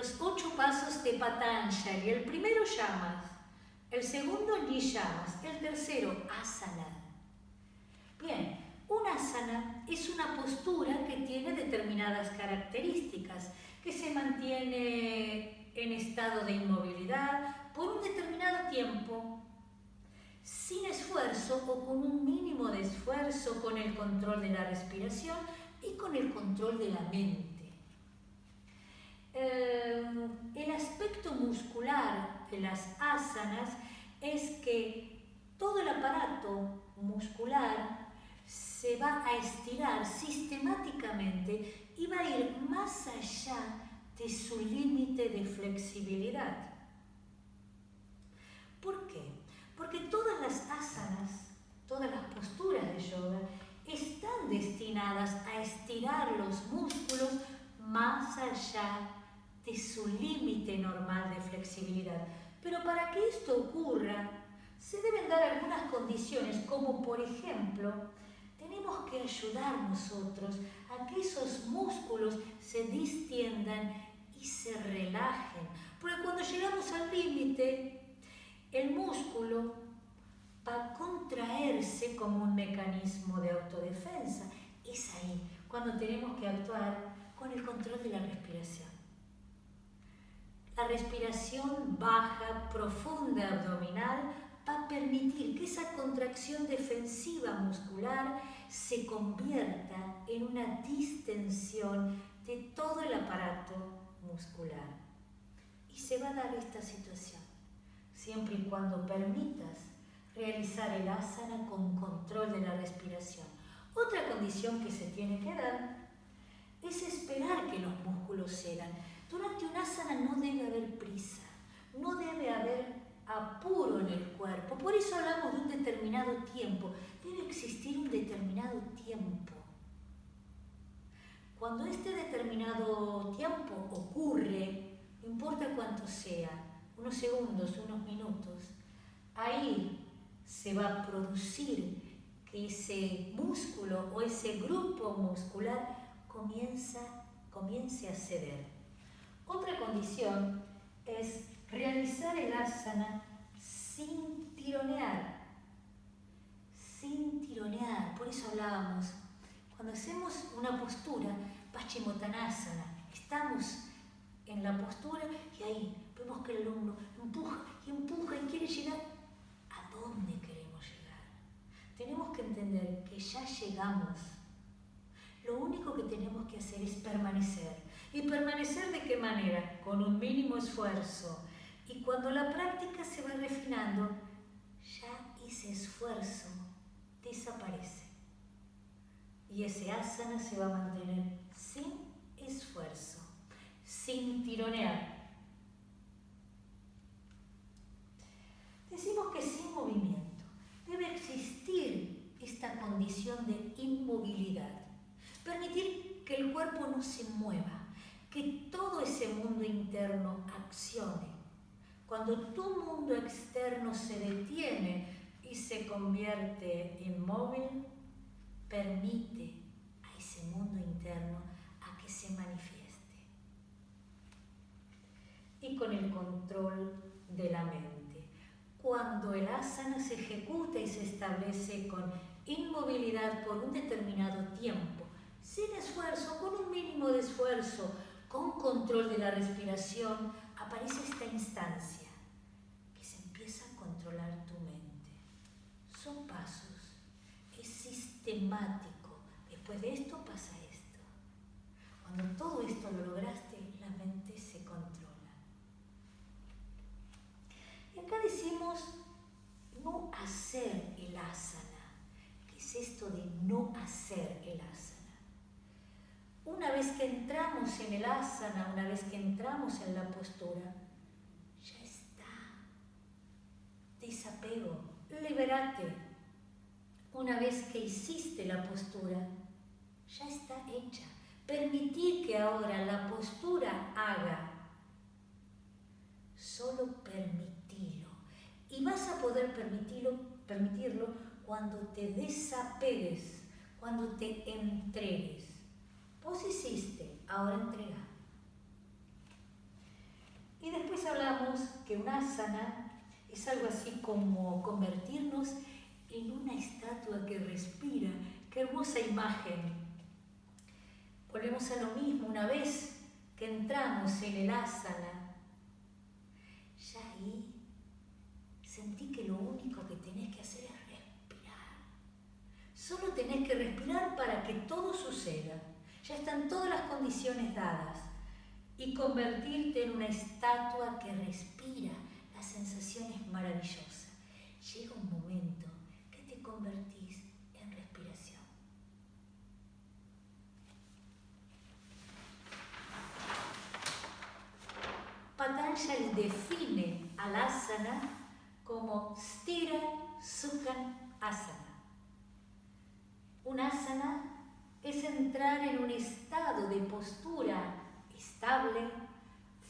los 8 pasos de Patanjali. El primero llamas, el segundo nishamas, el tercero asana. Bien, un asana es una postura que tiene determinadas características, que se mantiene en estado de inmovilidad por un determinado tiempo, sin esfuerzo o con un mínimo de esfuerzo, con el control de la respiración y con el control de la mente. El aspecto muscular de las asanas es que todo el aparato muscular se va a estirar sistemáticamente y va a ir más allá de su límite de flexibilidad. ¿Por qué? Porque todas las asanas, todas las posturas de yoga están destinadas a estirar los músculos más allá de su límite normal de flexibilidad. Pero para que esto ocurra, se deben dar algunas condiciones, como por ejemplo, tenemos que ayudar nosotros a que esos músculos se distiendan y se relajen. Porque cuando llegamos al límite, el músculo va a contraerse como un mecanismo de autodefensa. Es ahí cuando tenemos que actuar con el control de la respiración. La respiración baja, profunda, abdominal, va a permitir que esa contracción defensiva muscular se convierta en una distensión de todo el aparato muscular. Y se va a dar esta situación, siempre y cuando permitas realizar el asana con control de la respiración. Otra condición que se tiene que dar es esperar que los músculos cedan. Durante un asana no debe haber prisa, no debe haber apuro en el cuerpo. Por eso hablamos de un determinado tiempo. Debe existir un determinado tiempo. Cuando este determinado tiempo ocurre, no importa cuánto sea, unos segundos, unos minutos, ahí se va a producir que ese músculo o ese grupo muscular comience a ceder. Otra condición es realizar el asana sin tironear. Sin tironear, por eso hablábamos. Cuando hacemos una postura, Paschimottanasana, estamos en la postura y ahí vemos que el alumno empuja y quiere llegar. ¿A dónde queremos llegar? Tenemos que entender que ya llegamos. Lo único que tenemos que hacer es permanecer. ¿Y permanecer de qué manera? Con un mínimo esfuerzo. Y cuando la práctica se va refinando, ya ese esfuerzo desaparece. Y ese asana se va a mantener sin esfuerzo, sin tironear. Decimos que sin movimiento. Debe existir esta condición de inmovilidad. Permitir que el cuerpo no se mueva, que todo ese mundo interno accione. Cuando tu mundo externo se detiene y se convierte inmóvil, permite a ese mundo interno a que se manifieste. Y con el control de la mente. Cuando el asana se ejecuta y se establece con inmovilidad por un determinado tiempo, sin esfuerzo, con un mínimo de esfuerzo, con control de la respiración, aparece esta instancia que se empieza a controlar tu mente. Son pasos, es sistemático. Después de esto pasa esto. Cuando todo esto lo lograste, la mente se controla. Y acá decimos no hacer el asana. ¿Qué es esto de no hacer el asana? Una vez que entramos en el asana, una vez que entramos en la postura, ya está. Desapego, libérate. Una vez que hiciste la postura, ya está hecha. Permitir que ahora la postura haga. Solo permitilo. Y vas a poder permitirlo cuando te desapegues, cuando te entregues. Vos hiciste, ahora entrega. Y después hablamos que un asana es algo así como convertirnos en una estatua que respira. ¡Qué hermosa imagen! Volvemos a lo mismo, una vez que entramos en el asana, ya ahí sentí que lo único que tenés que hacer es respirar. Solo tenés que respirar para que todo suceda. Ya están todas las condiciones dadas. Y convertirte en una estatua que respira. La sensación es maravillosa. Llega un momento que te convertís en respiración. Patanjali define al asana como Sthira Sukha Asana. Un asana es entrar en un estado de postura estable,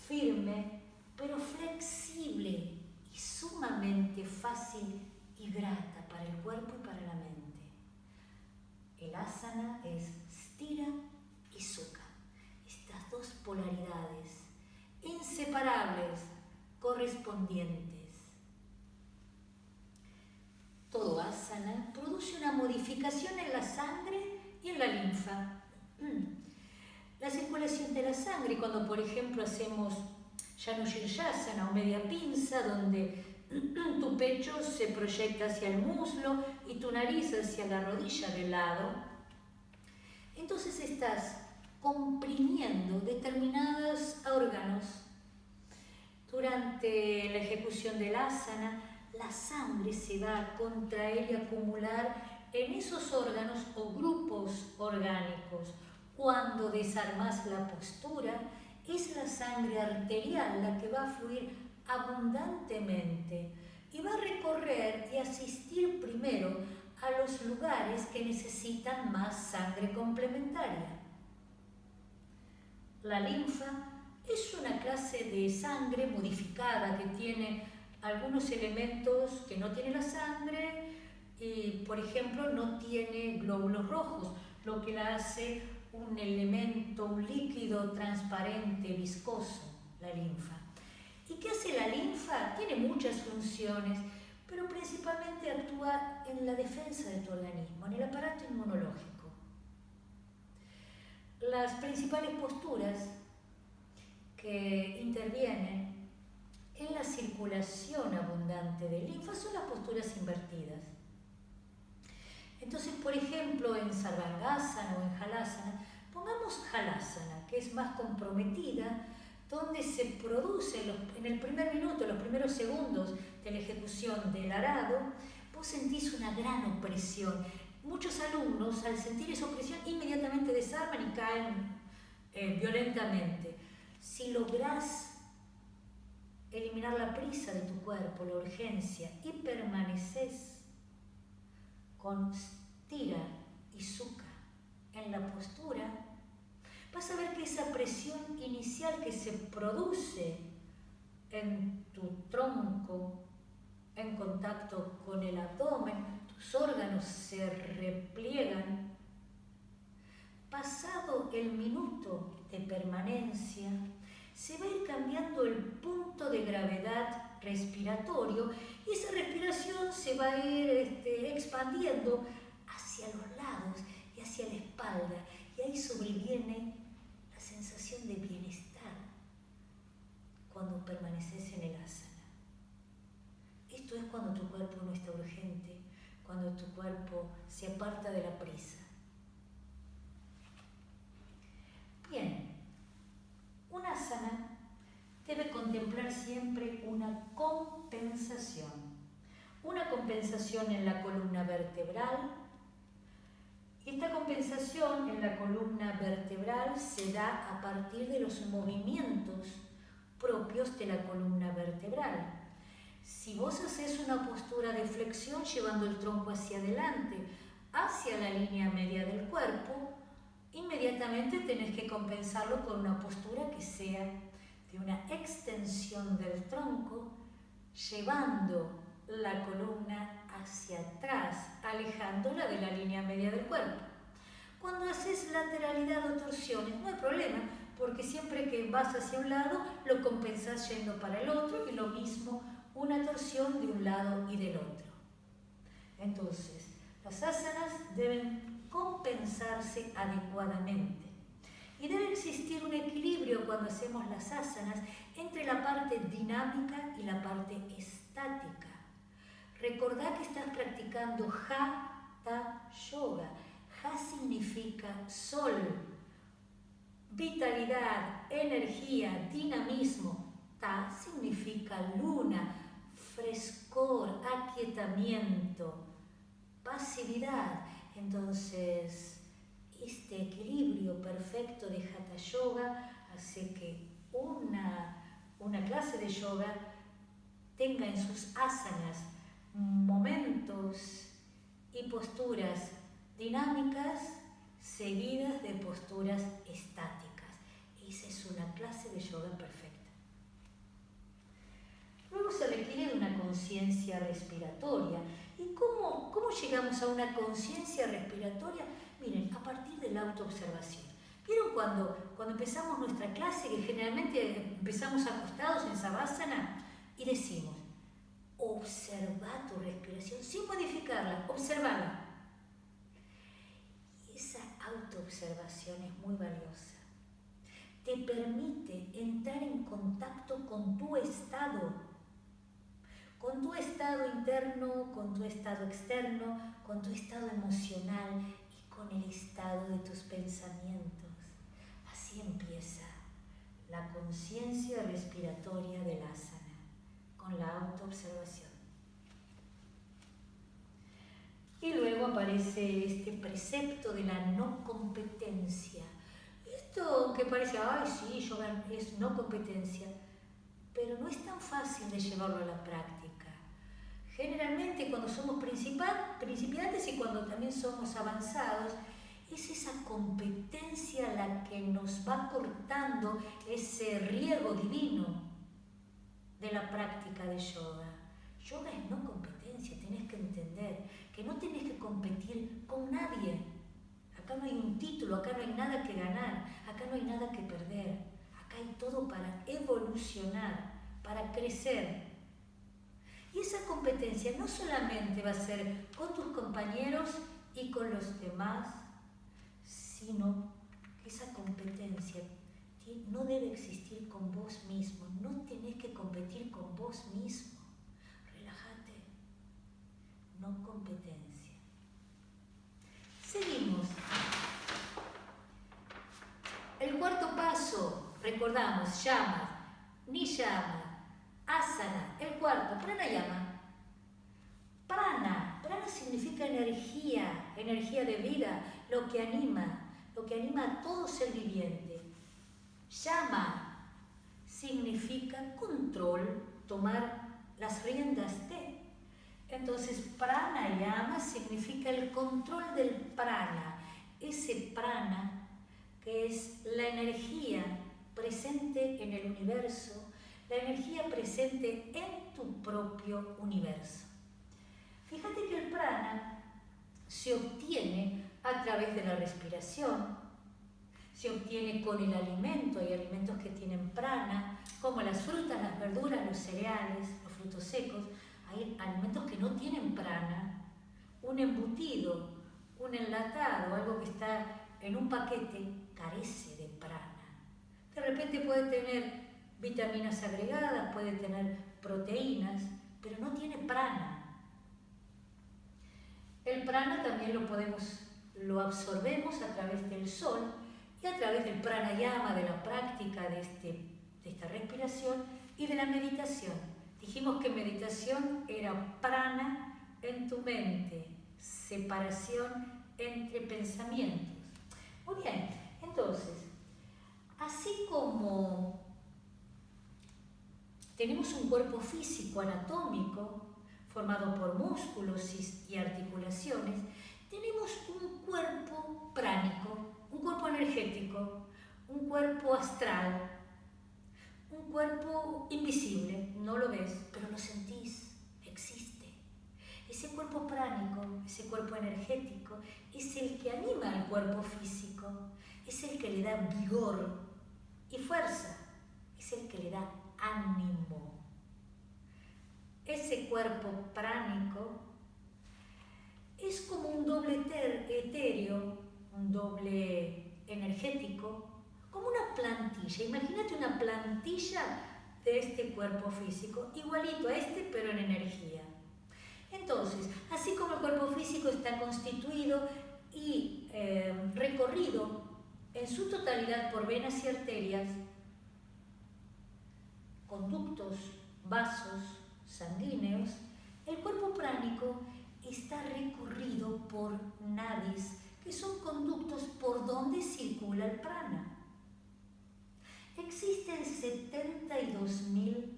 firme, pero flexible y sumamente fácil y grata para el cuerpo y para la mente. El asana es Sthira y Sukha, estas dos polaridades inseparables, correspondientes. Todo asana produce una modificación en la sangre y en la linfa. La circulación de la sangre, cuando por ejemplo hacemos Janushirshasana o media pinza, donde tu pecho se proyecta hacia el muslo y tu nariz hacia la rodilla del lado, entonces estás comprimiendo determinados órganos. Durante la ejecución del asana, la sangre se va a contraer y acumular en esos órganos o grupos orgánicos. Cuando desarmas la postura, es la sangre arterial la que va a fluir abundantemente y va a recorrer y asistir primero a los lugares que necesitan más sangre complementaria. La linfa es una clase de sangre modificada que tiene algunos elementos que no tiene la sangre y, por ejemplo, no tiene glóbulos rojos, lo que la hace un elemento, un líquido transparente, viscoso, la linfa. ¿Y qué hace la linfa? Tiene muchas funciones, pero principalmente actúa en la defensa de tu organismo, en el aparato inmunológico. Las principales posturas que intervienen en la circulación abundante de linfa son las posturas invertidas. Entonces, por ejemplo, en Sarvangasana o en Halasana, pongamos Halasana, que es más comprometida, donde se produce en el primer minuto, los primeros segundos de la ejecución del arado, vos sentís una gran opresión. Muchos alumnos, al sentir esa opresión, inmediatamente desarman y caen violentamente. Si lográs eliminar la prisa de tu cuerpo, la urgencia, y permaneces con Sthira y Sukha en la postura, vas a ver que esa presión inicial que se produce en tu tronco, en contacto con el abdomen, tus órganos se repliegan. Pasado el minuto de permanencia, se va a ir cambiando el punto de gravedad respiratorio y esa respiración se va a ir expandiendo hacia los lados y hacia la espalda, y ahí sobreviene la sensación de bienestar cuando permaneces en el asana. Esto es cuando tu cuerpo no está urgente, cuando tu cuerpo se aparta de la prisa. Bien, un asana debe contemplar siempre una compensación en la columna vertebral. Esta compensación en la columna vertebral se da a partir de los movimientos propios de la columna vertebral. Si vos haces una postura de flexión llevando el tronco hacia adelante, hacia la línea media del cuerpo, inmediatamente tenés que compensarlo con una postura que sea de una extensión del tronco, llevando la columna hacia atrás, alejándola de la línea media del cuerpo. Cuando haces lateralidad o torsiones, no hay problema, porque siempre que vas hacia un lado lo compensás yendo para el otro, y lo mismo una torsión de un lado y del otro. Entonces, las asanas deben compensarse adecuadamente. Y debe existir un equilibrio cuando hacemos las asanas entre la parte dinámica y la parte estática. Recordá que estás practicando Hatha Yoga. Ha significa sol, vitalidad, energía, dinamismo. Ta significa luna, frescor, aquietamiento, pasividad. Entonces, este equilibrio perfecto de Hatha Yoga hace que una clase de yoga tenga en sus asanas momentos y posturas dinámicas seguidas de posturas estáticas. Esa es una clase de yoga perfecta. Luego se requiere de una conciencia respiratoria. ¿Y cómo llegamos a una conciencia respiratoria? Miren, a partir de la autoobservación. ¿Vieron cuando empezamos nuestra clase, que generalmente empezamos acostados en Savasana y decimos, observa tu respiración sin modificarla, observala? Esa autoobservación es muy valiosa. Te permite entrar en contacto con tu estado interno, con tu estado externo, con tu estado emocional y con el estado de tus pensamientos. Así empieza la conciencia respiratoria del asana, con la autoobservación. Y luego aparece este precepto de la no competencia. Esto que parece, ay sí, yoga es no competencia, pero no es tan fácil de llevarlo a la práctica. Generalmente cuando somos principiantes y cuando también somos avanzados, es esa competencia la que nos va cortando ese riego divino de la práctica de yoga. Yoga es no competencia, tenés que entender que no tenés que competir con nadie. Acá no hay un título, acá no hay nada que ganar, acá no hay nada que perder. Acá hay todo para evolucionar, para crecer. Y esa competencia no solamente va a ser con tus compañeros y con los demás, sino que esa competencia no debe existir con vos mismo. No tenés que competir con vos mismo. Relájate. No competencia. Seguimos. El cuarto paso, recordamos, yama, niyama, asana. El cuarto, pranayama. Prana significa energía, energía de vida, lo que anima a todo ser viviente. Yama significa control, tomar las riendas de. Entonces, pranayama significa el control del prana, ese prana que es la energía presente en el universo, la energía presente en tu propio universo. Fíjate que el prana se obtiene a través de la respiración, se obtiene con el alimento. Hay alimentos que tienen prana, como las frutas, las verduras, los cereales, los frutos secos. Hay alimentos que no tienen prana. Un embutido, un enlatado, algo que está en un paquete, carece de prana. De repente puede tener vitaminas agregadas, puede tener proteínas, pero no tiene prana. El prana también lo absorbemos a través del sol y a través del pranayama, de la práctica de esta respiración y de la meditación. Dijimos que meditación era prana en tu mente, separación entre pensamientos. Muy bien, entonces, así como tenemos un cuerpo físico anatómico formado por músculos y articulaciones, tenemos un cuerpo pránico, un cuerpo energético, un cuerpo astral, un cuerpo invisible, no lo ves, pero lo sentís, existe. Ese cuerpo pránico, ese cuerpo energético, es el que anima al cuerpo físico, es el que le da vigor, y fuerza, es el que le da ánimo. Ese cuerpo pránico es como un doble etéreo, un doble energético, como una plantilla. Imagínate una plantilla de este cuerpo físico, igualito a este, pero en energía. Entonces, así como el cuerpo físico está constituido y recorrido en su totalidad por venas y arterias, conductos, vasos sanguíneos, el cuerpo pránico está recorrido por nadis, que son conductos por donde circula el prana. Existen 72.000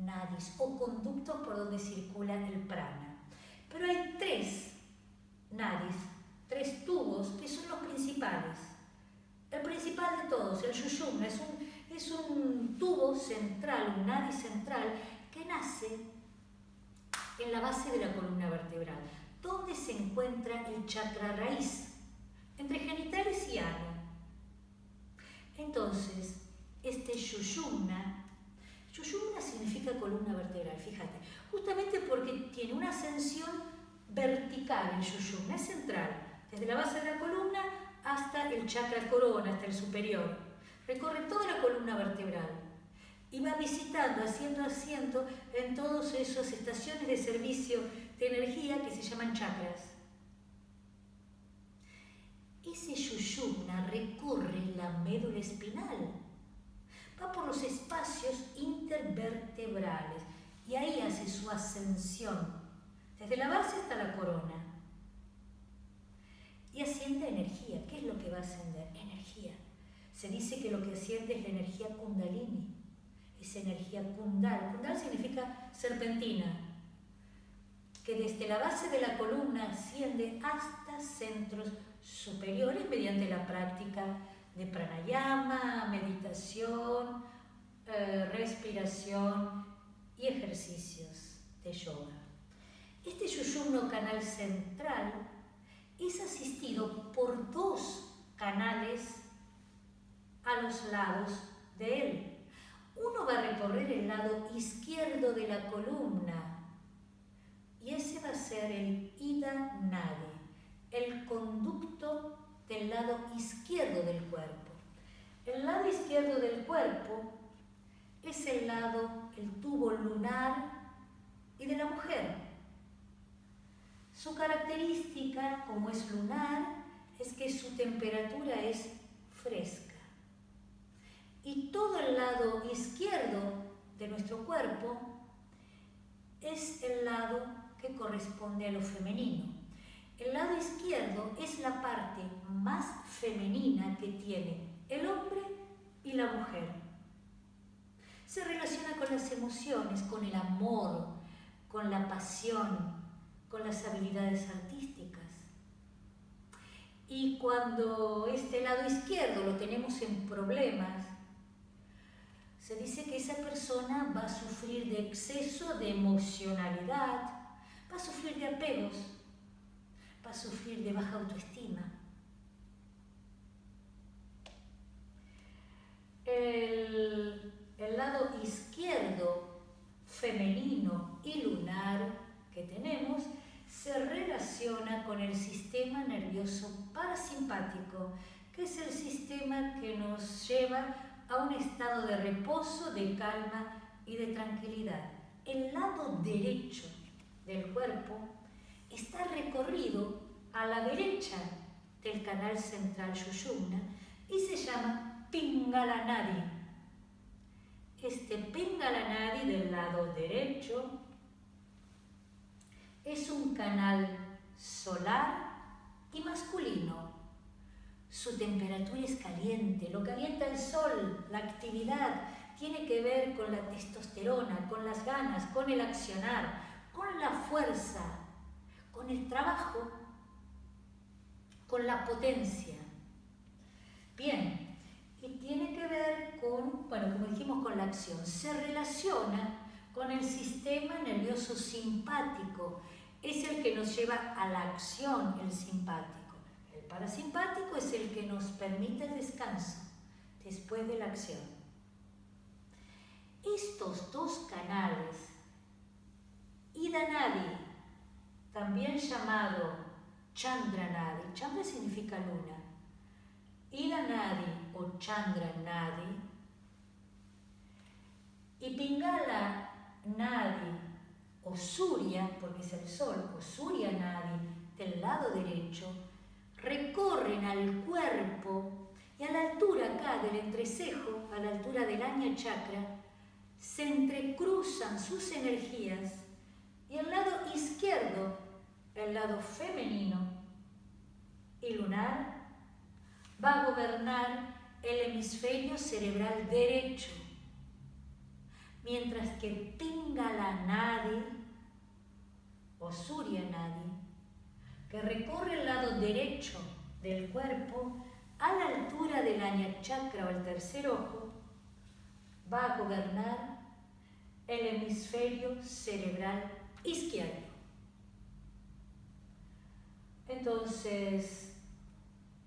nadis o conductos por donde circula el prana, pero hay 3 nadis, 3 tubos que son los principales. El principal de todos, el Sushumna, es un tubo central, un nadi central que nace en la base de la columna vertebral, donde se encuentra el chakra raíz, entre genitales y ano. Entonces, este Sushumna significa columna vertebral, fíjate, justamente porque tiene una ascensión vertical el Sushumna, es central, desde la base de la columna hasta el chakra corona, hasta el superior. Recorre toda la columna vertebral y va visitando, haciendo asiento en todas esas estaciones de servicio de energía que se llaman chakras. Ese Sushumna recorre la médula espinal, va por los espacios intervertebrales y ahí hace su ascensión, desde la base hasta la corona. Y asciende energía. ¿Qué es lo que va a ascender? Energía. Se dice que lo que asciende es la energía kundalini, es energía kundal. Kundal significa serpentina, que desde la base de la columna asciende hasta centros superiores mediante la práctica de pranayama, meditación, respiración y ejercicios de yoga. Este Sushumna canal central es asistido por 2 canales a los lados de él. Uno va a recorrer el lado izquierdo de la columna y ese va a ser el Ida Nadi, el conducto del lado izquierdo del cuerpo. El lado izquierdo del cuerpo es el tubo lunar y de la mujer. Su característica, como es lunar, es que su temperatura es fresca. Y todo el lado izquierdo de nuestro cuerpo es el lado que corresponde a lo femenino. El lado izquierdo es la parte más femenina que tiene el hombre y la mujer. Se relaciona con las emociones, con el amor, con la pasión, con las habilidades artísticas. Y cuando este lado izquierdo lo tenemos en problemas, se dice que esa persona va a sufrir de exceso de emocionalidad, va a sufrir de apegos, va a sufrir de baja autoestima. El lado izquierdo, femenino y lunar que tenemos, se relaciona con el sistema nervioso parasimpático, que es el sistema que nos lleva a un estado de reposo, de calma y de tranquilidad. El lado derecho del cuerpo está recorrido a la derecha del canal central Sushumna y se llama Pingala Nadi. Este Pingala Nadi del lado derecho es un canal solar y masculino. Su temperatura es caliente, lo calienta el sol, la actividad tiene que ver con la testosterona, con las ganas, con el accionar, con la fuerza, con el trabajo, con la potencia. Bien, y tiene que ver con, bueno, como dijimos, con la acción. Se relaciona con el sistema nervioso simpático, es el que nos lleva a la acción, el simpático. El parasimpático es el que nos permite el descanso. después de la acción. Estos dos canales, Ida Nadi, también llamado Chandra Nadi, Chandra significa luna, Ida Nadi o Chandra Nadi, y Pingala Nadi o Surya, porque es el sol, o Surya Nadi del lado derecho, recorren al cuerpo y a la altura acá del entrecejo, a la altura del Ajna Chakra, se entrecruzan sus energías y el lado izquierdo, el lado femenino y lunar, va a gobernar el hemisferio cerebral derecho, mientras que Pingala Nadi o Surya Nadi, que recorre el lado derecho del cuerpo a la altura del Ajna Chakra o el tercer ojo, va a gobernar el hemisferio cerebral izquierdo. Entonces,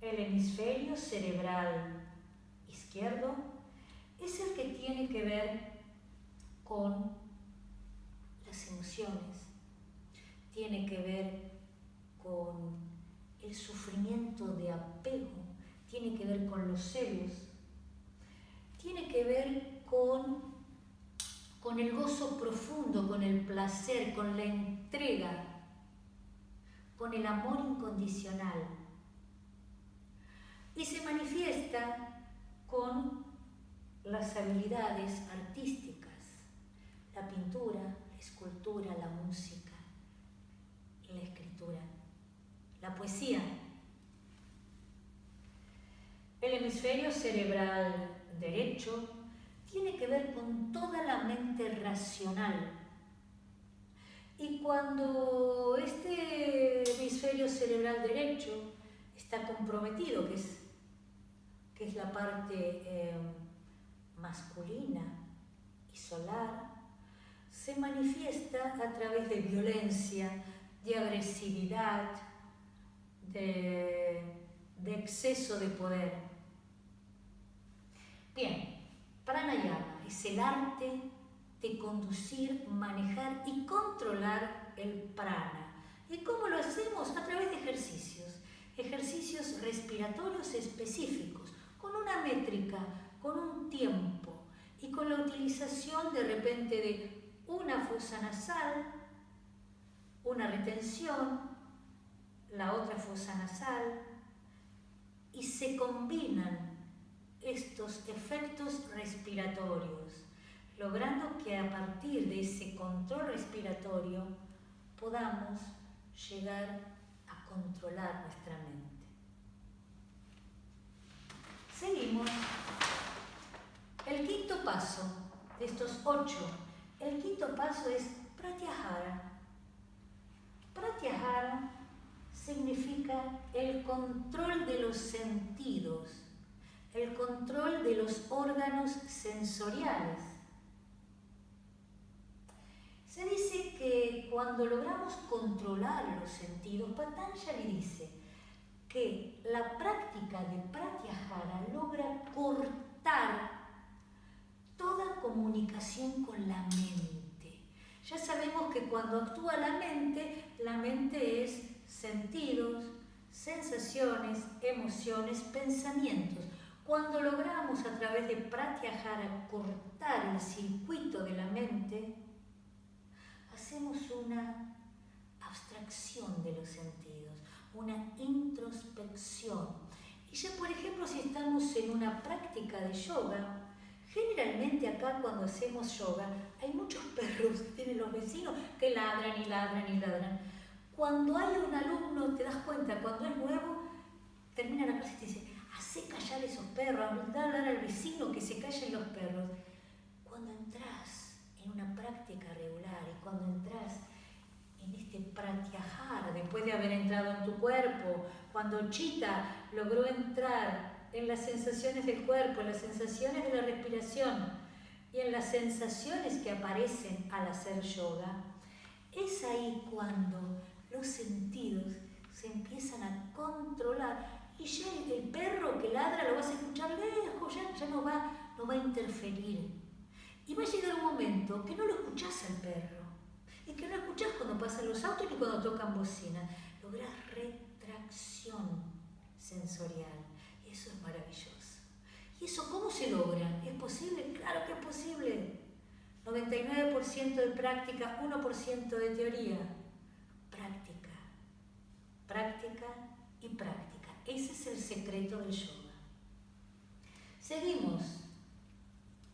el hemisferio cerebral izquierdo es el que tiene que ver con las emociones, tiene que ver con el sufrimiento de apego, tiene que ver con los celos, tiene que ver con el gozo profundo, con el placer, con la entrega, con el amor incondicional. Y se manifiesta con las habilidades artísticas, la pintura, la escultura, la música, la escritura, la poesía. El hemisferio cerebral derecho tiene que ver con toda la mente racional. Y cuando este hemisferio cerebral derecho está comprometido, que es la parte masculina y solar, se manifiesta a través de violencia, de agresividad, de exceso de poder. Bien, pranayama es el arte de conducir, manejar y controlar el prana. ¿Y cómo lo hacemos? A través de ejercicios respiratorios específicos, con una métrica, con un tiempo y con la utilización de repente de una fosa nasal, una retención, la otra fosa nasal, y se combinan estos efectos respiratorios, logrando que a partir de ese control respiratorio podamos llegar a controlar nuestra mente. Seguimos. El quinto paso de estos 8, el quinto paso es Pratyahara. Pratyahara significa el control de los sentidos, el control de los órganos sensoriales. Se dice que cuando logramos controlar los sentidos, Patanjali dice que la práctica de Pratyahara logra cortar toda comunicación con la mente. Ya sabemos que cuando actúa la mente es sentidos, sensaciones, emociones, pensamientos. Cuando logramos a través de Pratyahara cortar el circuito de la mente, hacemos una abstracción de los sentidos, una introspección. Y ya, por ejemplo, si estamos en una práctica de yoga, generalmente acá cuando hacemos yoga hay muchos perros, tienen los vecinos que ladran y ladran y ladran. Cuando hay un alumno, te das cuenta, cuando es nuevo, termina la clase y te dice, hacé callar esos perros, hablar al vecino que se callen los perros. Cuando entras en una práctica regular y cuando entras en este Pratyahara, después de haber entrado en tu cuerpo, cuando Chitta logró entrar en las sensaciones del cuerpo, en las sensaciones de la respiración y en las sensaciones que aparecen al hacer yoga, es ahí cuando los sentidos se empiezan a controlar y ya el perro que ladra lo vas a escuchar lejos, ya no va a interferir. Y va a llegar un momento que no lo escuchás al perro, y que no escuchás cuando pasan los autos ni cuando tocan bocina. Lográs retracción sensorial, y eso es maravilloso. ¿Y eso cómo se logra? ¿Es posible? Claro que es posible. 99% de práctica, 1% de teoría. Práctica, práctica y práctica. Ese es el secreto del yoga. Seguimos.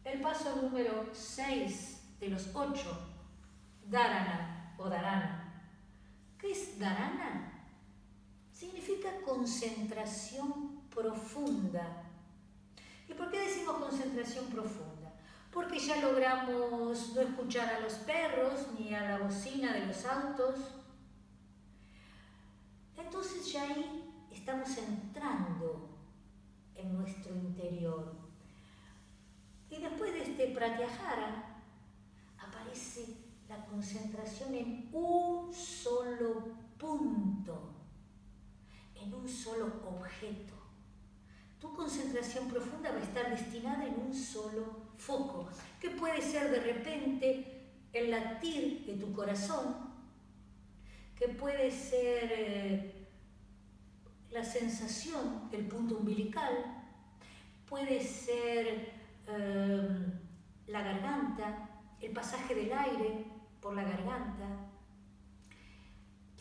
El paso número 6 de los 8, dharana o dharana. ¿Qué es dharana? Significa concentración profunda. ¿Y por qué decimos concentración profunda? Porque ya logramos no escuchar a los perros ni a la bocina de los autos. Entonces ya ahí estamos entrando en nuestro interior. Y después de este pratyahara aparece la concentración en un solo punto, en un solo objeto. Tu concentración profunda va a estar destinada en un solo foco, que puede ser de repente el latir de tu corazón, que puede ser la sensación del punto umbilical, puede ser la garganta, el pasaje del aire por la garganta.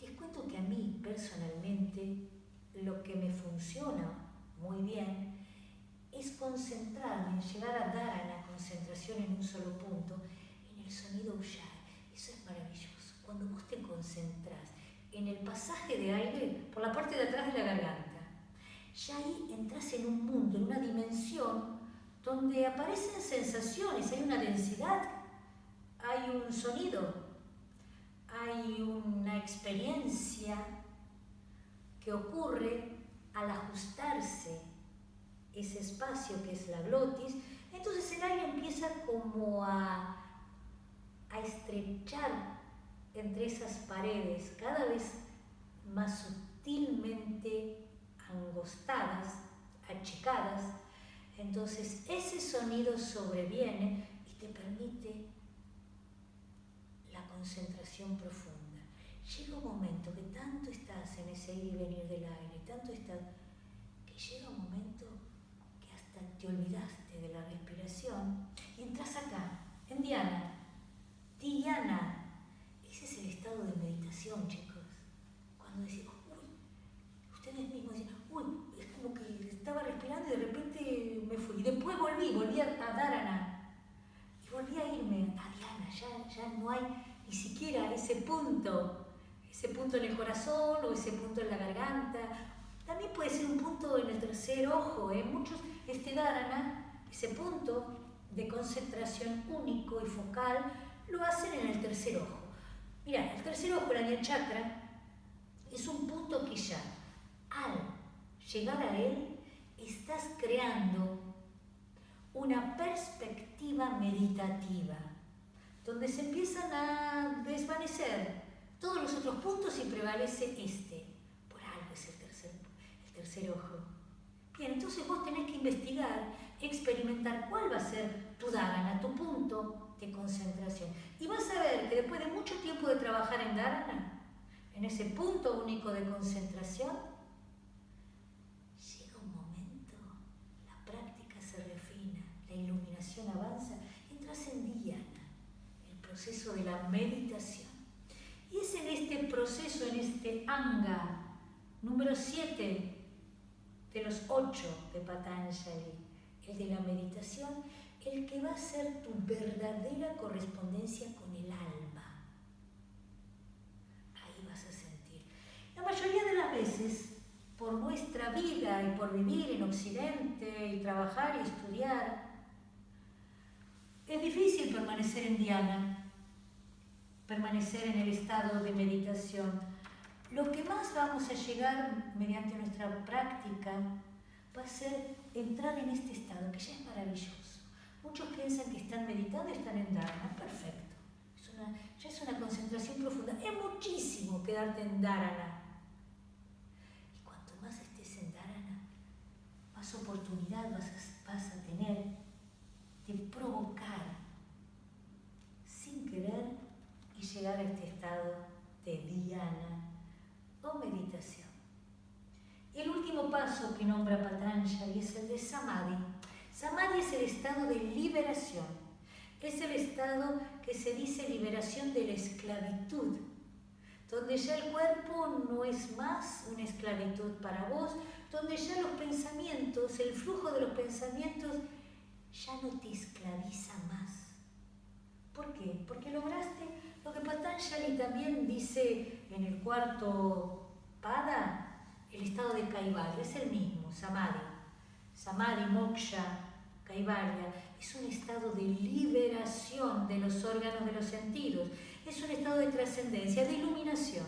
Les cuento que a mí personalmente lo que me funciona muy bien es concentrarme, llegar a dharana, concentración en un solo punto, en el sonido ujjayi. Eso es maravilloso. Cuando vos te concentrás en el pasaje de aire por la parte de atrás de la garganta, ya ahí entras en un mundo, en una dimensión donde aparecen sensaciones, hay una densidad, hay un sonido, hay una experiencia que ocurre al ajustarse ese espacio que es la glotis. Entonces el aire empieza como a estrechar entre esas paredes, cada vez más sutilmente angostadas, achicadas. Entonces ese sonido sobreviene y te permite la concentración profunda. Llega un momento que tanto estás en ese ir y venir del aire, tanto estás, que llega un momento que hasta te olvidaste de la respiración y entras acá, en dhyana. Dhyana, ese es el estado de meditación, chicos. Cuando decimos, ustedes mismos dicen, es como que estaba respirando y de repente me fui. Y después volví a dharana. Y volví a irme a dhyana. Ya no hay ni siquiera ese punto en el corazón o ese punto en la garganta. También puede ser un punto en el tercer ojo. Muchos, dharana, ese punto de concentración único y focal, lo hacen en el tercer ojo. Mirá, el tercer ojo, el Ajna Chakra, es un punto que ya, al llegar a él, estás creando una perspectiva meditativa, donde se empiezan a desvanecer todos los otros puntos y prevalece por algo es el tercer ojo. Bien, entonces vos tenés que investigar, experimentar cuál va a ser tu dharana, tu punto de concentración. Y vas a ver que después de mucho tiempo de trabajar en dharana, en ese punto único de concentración, llega un momento, la práctica se refina, la iluminación avanza, entras en dhyana, el proceso de la meditación. Y es en este proceso, en este anga número 7 de los 8 de Patanjali, el de la meditación, el que va a ser tu verdadera correspondencia con el alma. Ahí vas a sentir. La mayoría de las veces, por nuestra vida y por vivir en Occidente y trabajar y estudiar, es difícil permanecer en dhyana, permanecer en el estado de meditación. Lo que más vamos a llegar mediante nuestra práctica va a ser entrar en este estado, que ya es maravilloso. Muchos piensan que están meditando y están en dharana. Perfecto. Ya es una concentración profunda. Es muchísimo quedarte en dharana. Y cuanto más estés en dharana, más oportunidad vas a tener último paso que nombra Patanjali es el de Samadhi. Samadhi es el estado de liberación. Es el estado que se dice liberación de la esclavitud, donde ya el cuerpo no es más una esclavitud para vos, donde ya los pensamientos, el flujo de los pensamientos ya no te esclaviza más. ¿Por qué? Porque lograste lo que Patanjali también dice en el cuarto pada, el estado de Kaivalya, es el mismo, Samadhi. Samadhi, moksha, Kaivalya, es un estado de liberación de los órganos de los sentidos, es un estado de trascendencia, de iluminación.